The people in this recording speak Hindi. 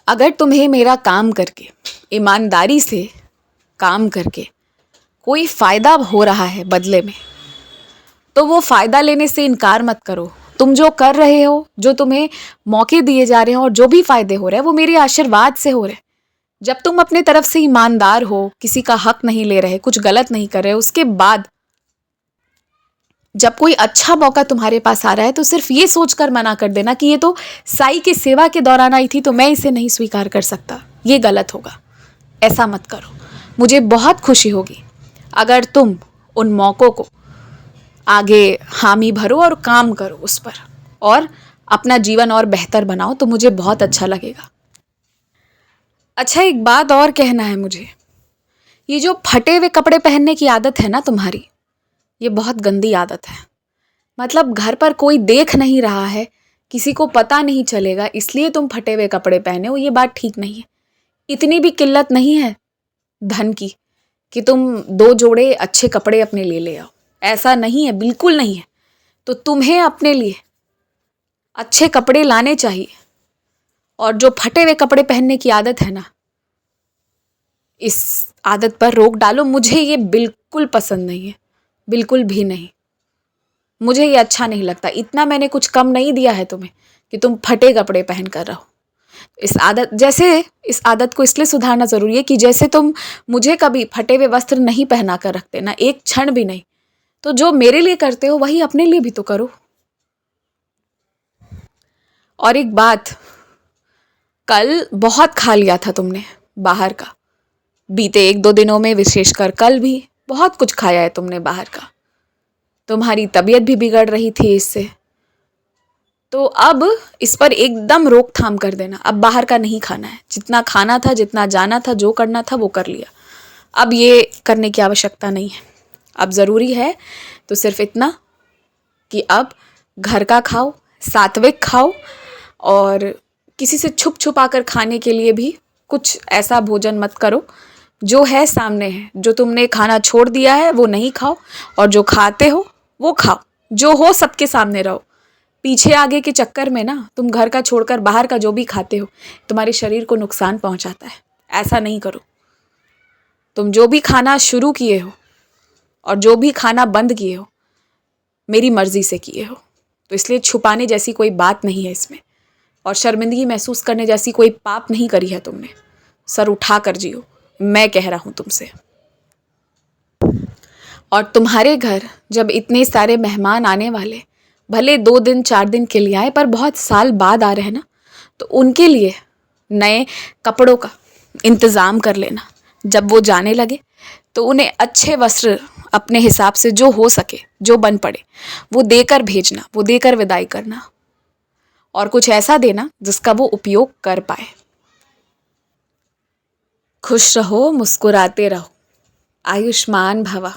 अगर तुम्हें मेरा काम करके, ईमानदारी से काम करके कोई फ़ायदा हो रहा है बदले में, तो वो फ़ायदा लेने से इनकार मत करो। तुम जो कर रहे हो, जो तुम्हें मौके दिए जा रहे हैं और जो भी फ़ायदे हो रहे हैं वो मेरे आशीर्वाद से हो रहे हैं। जब तुम अपने तरफ से ईमानदार हो, किसी का हक नहीं ले रहे, कुछ गलत नहीं कर रहे, उसके बाद जब कोई अच्छा मौका तुम्हारे पास आ रहा है तो सिर्फ ये सोचकर मना कर देना कि ये तो साई की सेवा के दौरान आई थी तो मैं इसे नहीं स्वीकार कर सकता, ये गलत होगा। ऐसा मत करो। मुझे बहुत खुशी होगी अगर तुम उन मौक़ों को आगे हामी भरो और काम करो उस पर, और अपना जीवन और बेहतर बनाओ, तो मुझे बहुत अच्छा लगेगा। अच्छा, एक बात और कहना है मुझे। ये जो फटे हुए कपड़े पहनने की आदत है ना तुम्हारी, ये बहुत गंदी आदत है। मतलब घर पर कोई देख नहीं रहा है, किसी को पता नहीं चलेगा, इसलिए तुम फटे हुए कपड़े पहने हो, ये बात ठीक नहीं है। इतनी भी किल्लत नहीं है धन की कि तुम 2 जोड़े अच्छे कपड़े अपने लिए ले आओ। ऐसा नहीं है, बिल्कुल नहीं है। तो तुम्हें अपने लिए अच्छे कपड़े लाने चाहिए, और जो फटे हुए कपड़े पहनने की आदत है ना, इस आदत पर रोक डालो। मुझे ये बिल्कुल पसंद नहीं है, बिल्कुल भी नहीं। मुझे ये अच्छा नहीं लगता। इतना मैंने कुछ कम नहीं दिया है तुम्हें कि तुम फटे कपड़े पहन कर रहो। इस आदत को इसलिए सुधारना ज़रूरी है कि जैसे तुम मुझे कभी फटे हुए वस्त्र नहीं पहना कर रखते ना, एक क्षण भी नहीं, तो जो मेरे लिए करते हो वही अपने लिए भी तो करो। और एक बात, कल बहुत खा लिया था तुमने बाहर का। बीते 1-2 दिनों में, विशेषकर कल भी बहुत कुछ खाया है तुमने बाहर का। तुम्हारी तबीयत भी बिगड़ रही थी इससे। तो अब इस पर एकदम रोकथाम कर देना। अब बाहर का नहीं खाना है। जितना खाना था, जितना जाना था, जो करना था वो कर लिया। अब ये करने की आवश्यकता नहीं है। अब ज़रूरी है तो सिर्फ इतना कि अब घर का खाओ, सात्विक खाओ, और किसी से छुप छुपा कर खाने के लिए भी कुछ ऐसा भोजन मत करो। जो है सामने है, जो तुमने खाना छोड़ दिया है वो नहीं खाओ, और जो खाते हो वो खाओ। जो हो सबके सामने रहो। पीछे आगे के चक्कर में ना तुम घर का छोड़कर बाहर का जो भी खाते हो तुम्हारे शरीर को नुकसान पहुंचाता है। ऐसा नहीं करो। तुम जो भी खाना शुरू किए हो और जो भी खाना बंद किए हो, मेरी मर्जी से किए हो, तो इसलिए छुपाने जैसी कोई बात नहीं है इसमें, और शर्मिंदगी महसूस करने जैसी कोई पाप नहीं करी है तुमने। सर उठा कर जियो, मैं कह रहा हूं तुमसे। और तुम्हारे घर जब इतने सारे मेहमान आने वाले, भले 2 दिन 4 दिन के लिए आए, पर बहुत साल बाद आ रहे हैं ना, तो उनके लिए नए कपड़ों का इंतज़ाम कर लेना। जब वो जाने लगे तो उन्हें अच्छे वस्त्र अपने हिसाब से जो हो सके, जो बन पड़े, वो देकर भेजना, वो देकर विदाई करना, और कुछ ऐसा देना जिसका वो उपयोग कर पाए। खुश रहो, मुस्कुराते रहो, आयुष्मान भवा।